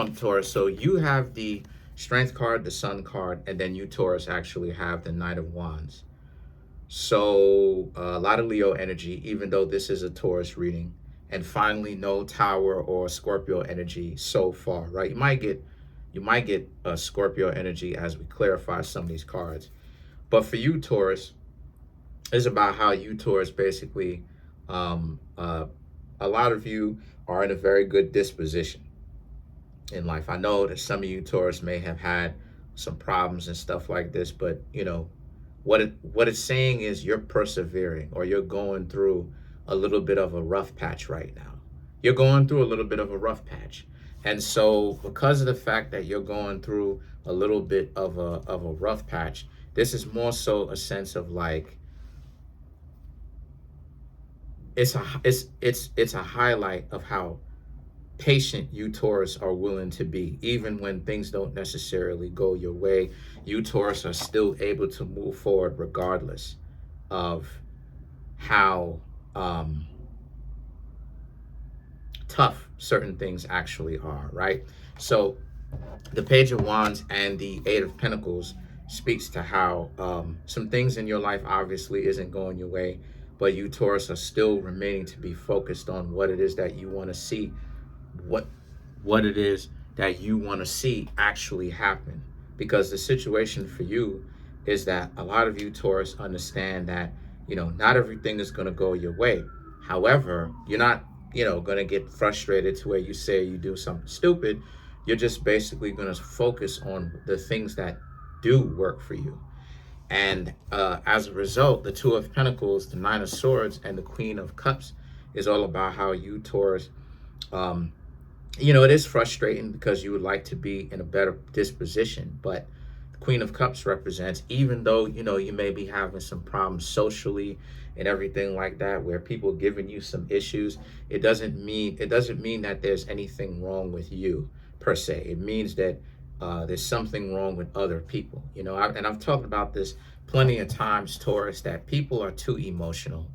on, Taurus. So you have the Strength card, the Sun card, and then you, Taurus, actually have the Knight of Wands. So a lot of Leo energy, even though this is a Taurus reading. And finally, no Tower or Scorpio energy so far, right? You might get a Scorpio energy as we clarify some of these cards. But for you, Taurus, it's about how you, Taurus, basically, a lot of you are in a very good disposition in life. I know that some of you, Taurus, may have had some problems and stuff like this, but you know, what it's saying is you're persevering, or you're going through a little bit of a rough patch right now. You're going through a little bit of a rough patch. And so because of the fact that you're going through a little bit of a rough patch, this is more so a sense of like, it's a highlight of how patient you, Taurus, are willing to be. Even when things don't necessarily go your way, you, Taurus, are still able to move forward regardless of how tough certain things actually are, right? So the Page of Wands and the Eight of Pentacles speaks to how some things in your life obviously isn't going your way, but you, Taurus, are still remaining to be focused on what it is that you want to see, what it is that you want to see actually happen. Because the situation for you is that a lot of you, Taurus, understand that, you know, not everything is going to go your way. However, you're not, you know, going to get frustrated to where you say you do something stupid. You're just basically going to focus on the things that do work for you. And as a result, the Two of Pentacles, the Nine of Swords, and the Queen of Cups is all about how you, Taurus, you know, it is frustrating because you would like to be in a better disposition. But the Queen of Cups represents, even though, you know, you may be having some problems socially and everything like that, where people are giving you some issues, it doesn't mean that there's anything wrong with you per se. It means that there's something wrong with other people. You know, and I've talked about this plenty of times, Taurus, that people are too emotional.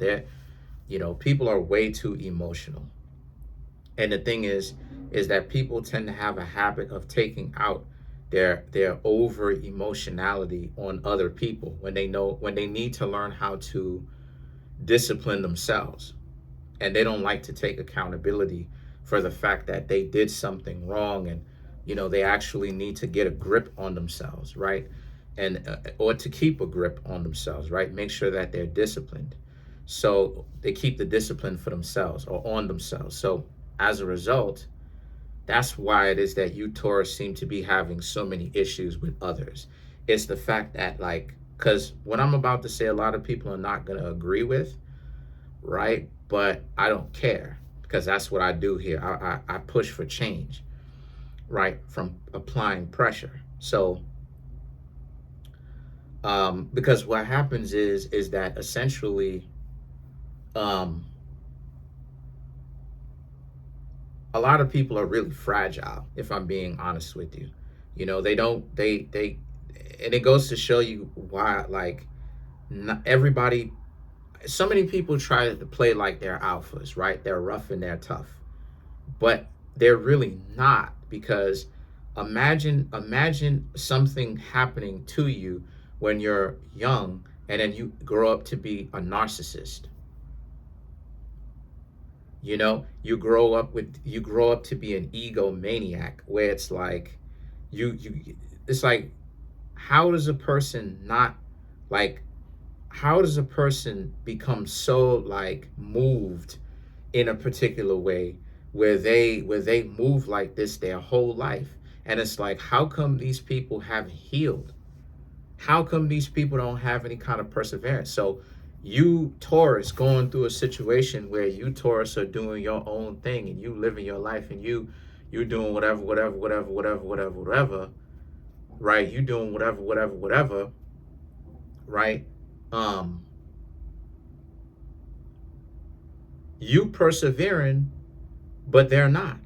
You know, people are way too emotional. And the thing is that people tend to have a habit of taking out their over emotionality on other people when they need to learn how to discipline themselves. And they don't like to take accountability for the fact that they did something wrong, and you know, they actually need to get a grip on themselves, right? And or to keep a grip on themselves, right? Make sure that they're disciplined. So they keep the discipline for themselves or on themselves. So as a result, that's why it is that you, Taurus, seem to be having so many issues with others. It's the fact that, like, because what I'm about to say, a lot of people are not going to agree with, right? But I don't care, because that's what I do here. I push for change, right? From applying pressure. So, because what happens is that essentially, a lot of people are really fragile, if I'm being honest with you. You know, and it goes to show you why, like, not everybody, so many people try to play like they're alphas, right? They're rough and they're tough, but they're really not, because imagine something happening to you when you're young and then you grow up to be a narcissist. You know, you grow up to be an egomaniac, where it's like it's like, how does a person not, like, how does a person become so, like, moved in a particular way where they move like this their whole life? And it's like, how come these people haven't healed? How come these people don't have any kind of perseverance? So you, Taurus, going through a situation where you, Taurus, are doing your own thing and you living your life, and you're doing whatever, right? You doing whatever, right? You persevering, but they're not.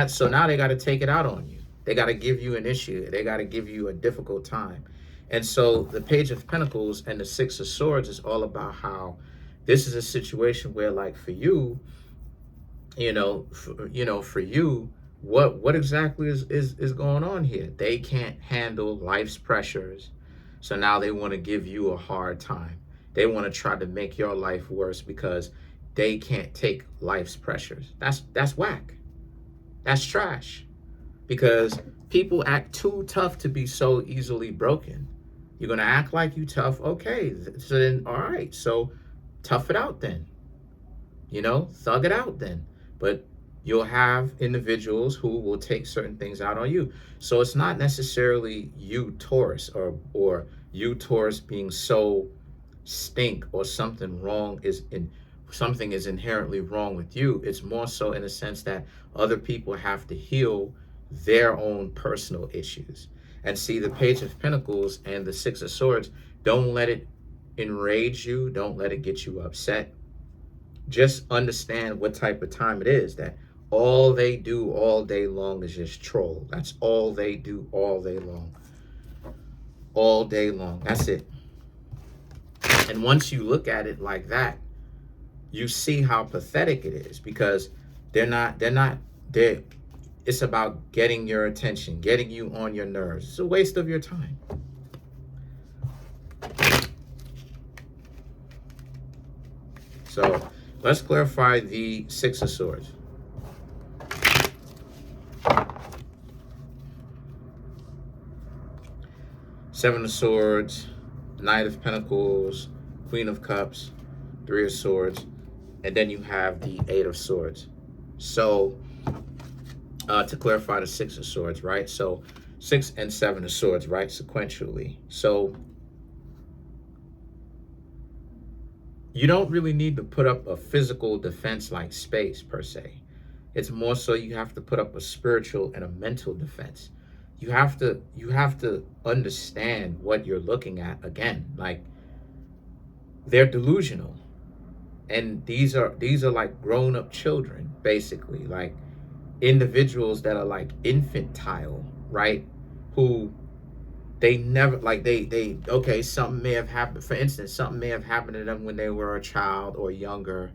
So now they got to take it out on you. They got to give you an issue. They got to give you a difficult time. And so the Page of Pentacles and the Six of Swords is all about how this is a situation where, like, for you, For you, what exactly is going on here? They can't handle life's pressures, so now they want to give you a hard time. They want to try to make your life worse because they can't take life's pressures. That's whack. That's trash. Because people act too tough to be so easily broken. You're gonna act like you tough, okay? So then, all right. So tough it out then. Thug it out then. But you'll have individuals who will take certain things out on you. So it's not necessarily you, Taurus, or you, Taurus, being so stink or something is inherently wrong with you. It's more so in a sense that other people have to heal their own personal issues. And see, the Page of Pentacles and the Six of Swords, don't let it enrage you. Don't let it get you upset. Just understand what type of time it is, that all they do all day long is just troll. That's all they do all day long. All day long. That's it. And once you look at it like that, you see how pathetic it is, because it's about getting your attention, getting you on your nerves. It's a waste of your time. So let's clarify the Six of Swords. Seven of Swords, Knight of Pentacles, Queen of Cups, Three of Swords, and then you have the Eight of Swords. So to clarify the Six of Swords, right? So 6 and 7 of Swords, right? Sequentially. So you don't really need to put up a physical defense like space per se. It's more so you have to put up a spiritual and a mental defense. You have to understand what you're looking at. Again, like, they're delusional. And these are like grown-up children, basically, like individuals that are like infantile, right? Who they never, like, okay, something may have happened. For instance, something may have happened to them when they were a child or younger,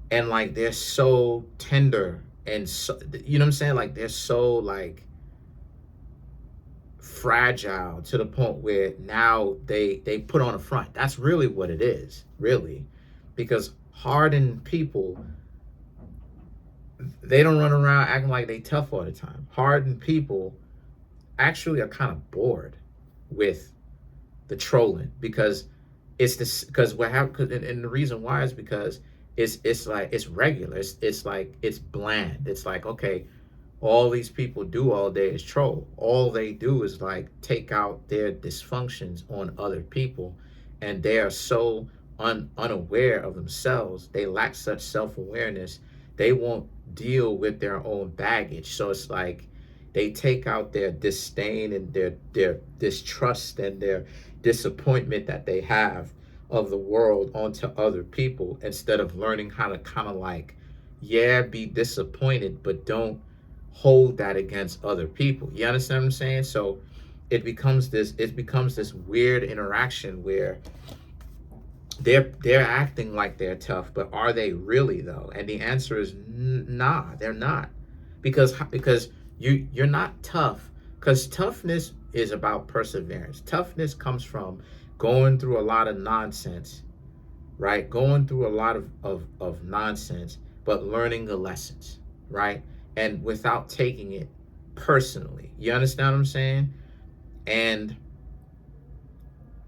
and like they're so tender and so, you know what I'm saying? Like, they're so like fragile to the point where now they put on a front. That's really what it is, really. Because hardened people, they don't run around acting like they tough all the time. Hardened people actually are kind of bored with the trolling, because it's this, because what happened, and the reason why is because it's like, it's regular. It's like, it's bland. It's like, okay, all these people do all day is troll. All they do is like take out their dysfunctions on other people, and they are so unaware of themselves. They lack such self-awareness. They won't deal with their own baggage. So it's like they take out their disdain and their distrust and their disappointment that they have of the world onto other people, instead of learning how to kind of like, yeah, be disappointed, but don't hold that against other people. You understand what I'm saying? So it becomes this weird interaction where they're acting like they're tough, but are they really though? And the answer is nah, they're not. Because you're not tough, because toughness is about perseverance. Toughness comes from going through a lot of nonsense, right? Going through a lot of nonsense, but learning the lessons, right? And without taking it personally. You understand what I'm saying? And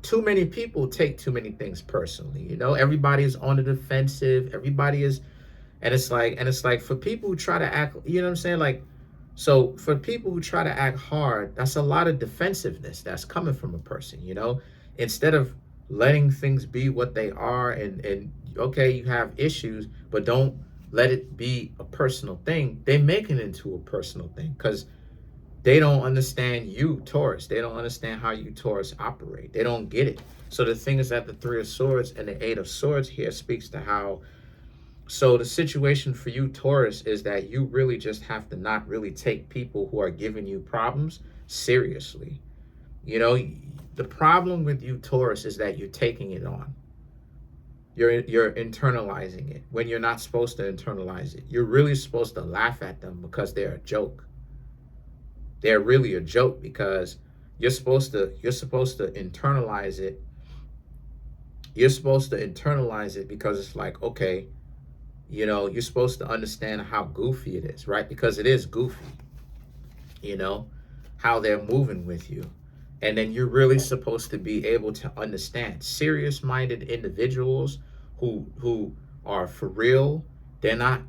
too many people take too many things personally. Everybody is on the defensive. Everybody is, and it's like for people who try to act, you know what I'm saying? Like, so for people who try to act hard, that's a lot of defensiveness that's coming from a person, instead of letting things be what they are, and okay, you have issues, but don't let it be a personal thing. They make it into a personal thing because they don't understand you, Taurus. They don't understand how you, Taurus, operate. They don't get it. So the thing is that the Three of Swords and the Eight of Swords here speaks to how, so the situation for you, Taurus, is that you really just have to not really take people who are giving you problems seriously. The problem with you, Taurus, is that you're taking it on. You're internalizing it when you're not supposed to internalize it. You're really supposed to laugh at them because they're a joke. They're really a joke because you're supposed to internalize it. You're supposed to internalize it because it's like, okay, you're supposed to understand how goofy it is, right? Because it is goofy, you know, how they're moving with you. And then you're really supposed to be able to understand serious-minded individuals who are for real. They're not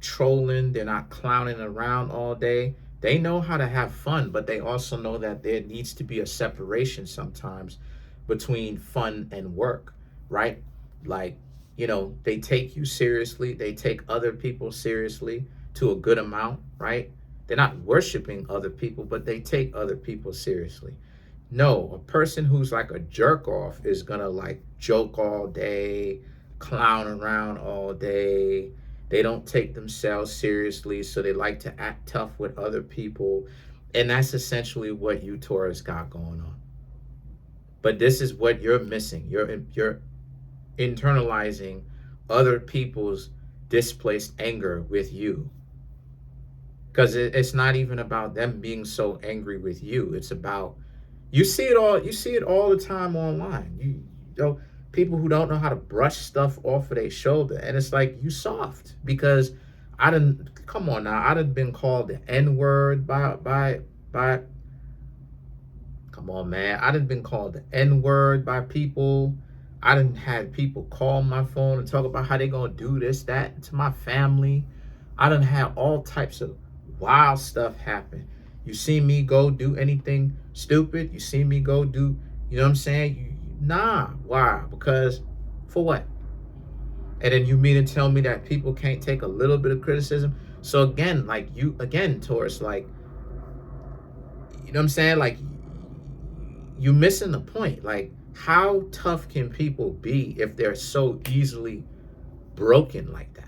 trolling, they're not clowning around all day. They know how to have fun, but they also know that there needs to be a separation sometimes between fun and work, right? Like, they take you seriously, they take other people seriously to a good amount, right? They're not worshiping other people, but they take other people seriously. No, a person who's like a jerk off is gonna like joke all day, clown around all day. They don't take themselves seriously, so they like to act tough with other people. And that's essentially what you Taurus got going on. But this is what you're missing. You're internalizing other people's displaced anger with you. Because it's not even about them being so angry with you. It's about, you see it all the time online. You know, people who don't know how to brush stuff off of their shoulder. And it's like, you soft. Because come on now, I done been called the N-word by come on, man. I done been called the N-word by people. I done had people call my phone and talk about how they gonna do this, that to my family. I done had all types of wild stuff happen. You see me go do anything stupid? You see me go do, you know what I'm saying? Nah, why? Because for what? And then you mean to tell me that people can't take a little bit of criticism? So again, Taurus, like, you know what I'm saying? Like, you missing the point. Like, how tough can people be if they're so easily broken like that?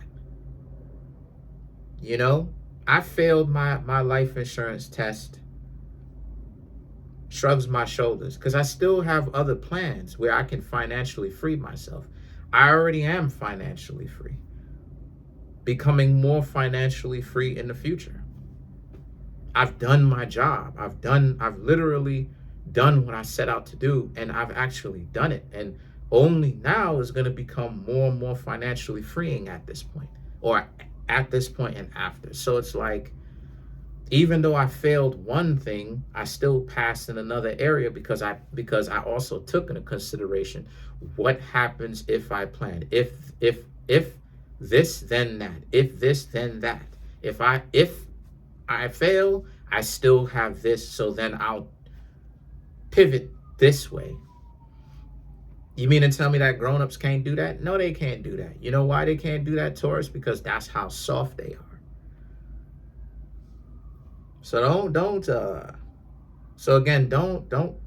I failed my life insurance test, shrugs my shoulders, because I still have other plans where I can financially free myself. I already am financially free, becoming more financially free in the future. I've done my job. I've literally done what I set out to do, and I've actually done it. And only now is going to become more and more financially freeing at this point, or at this point and after. So it's like, even though I failed one thing, I still passed in another area because I also took into consideration what happens if I plan. If this, then that. If this, then that. If I fail, I still have this, so then I'll pivot this way. You mean to tell me that grown-ups can't do that? No, they can't do that. You know why they can't do that, Taurus? Because that's how soft they are. So don't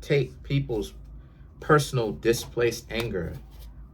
take people's personal displaced anger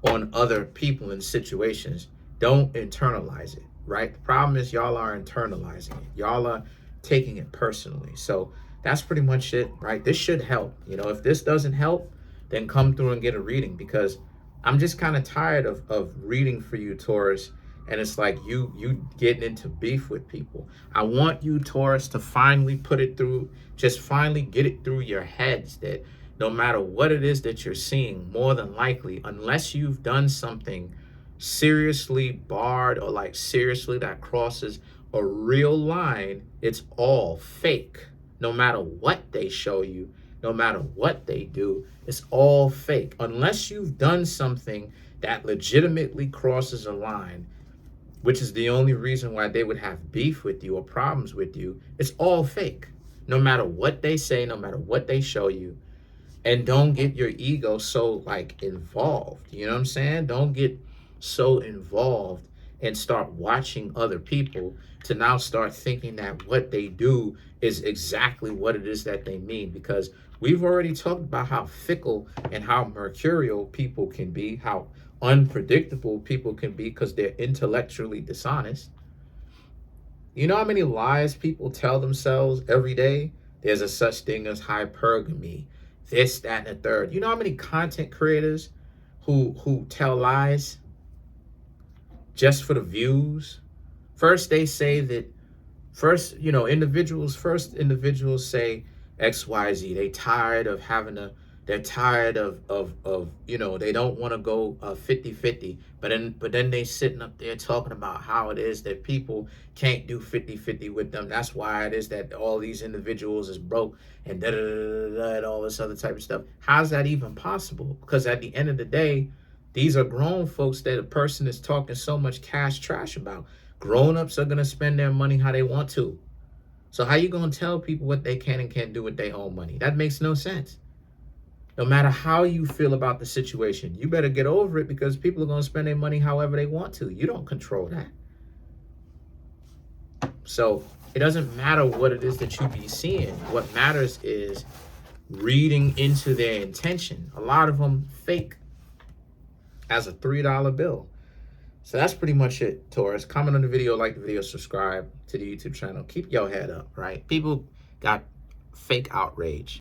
on other people and situations. Don't internalize it, right? The problem is y'all are internalizing it. Y'all are taking it personally. So that's pretty much it, right? This should help. If this doesn't help, then come through and get a reading, because I'm just kind of tired of reading for you, Taurus. And it's like you getting into beef with people. I want you, Taurus, to finally put it through, just finally get it through your heads that no matter what it is that you're seeing, more than likely, unless you've done something seriously barred or like seriously that crosses a real line, it's all fake. No matter what they show you, no matter what they do, it's all fake. Unless you've done something that legitimately crosses a line, which is the only reason why they would have beef with you or problems with you, it's all fake. No matter what they say, no matter what they show you. And don't get your ego so like involved. You know what I'm saying? Don't get so involved and start watching other people to now start thinking that what they do is exactly what it is that they mean. Because we've already talked about how fickle and how mercurial people can be, how unpredictable people can be because they're intellectually dishonest. You know how many lies people tell themselves every day? There's a such thing as hypergamy, this, that, and the third. You know how many content creators who tell lies just for the views. First they say that individuals say XYZ. They're tired of they don't want to go 50-50, but then they sitting up there talking about how it is that people can't do 50-50 with them. That's why it is that all these individuals is broke and da da da da and all this other type of stuff. How's that even possible? Because at the end of the day, these are grown folks that a person is talking so much cash trash about. Grown-ups are gonna spend their money how they want to. So how you gonna tell people what they can and can't do with their own money? That makes no sense. No matter how you feel about the situation, you better get over it, because people are going to spend their money however they want to. You don't control that. So it doesn't matter what it is that you be seeing. What matters is reading into their intention. A lot of them fake as a $3 bill. So that's pretty much it, Taurus. Comment on the video, like the video, subscribe to the YouTube channel. Keep your head up, right? People got fake outrage.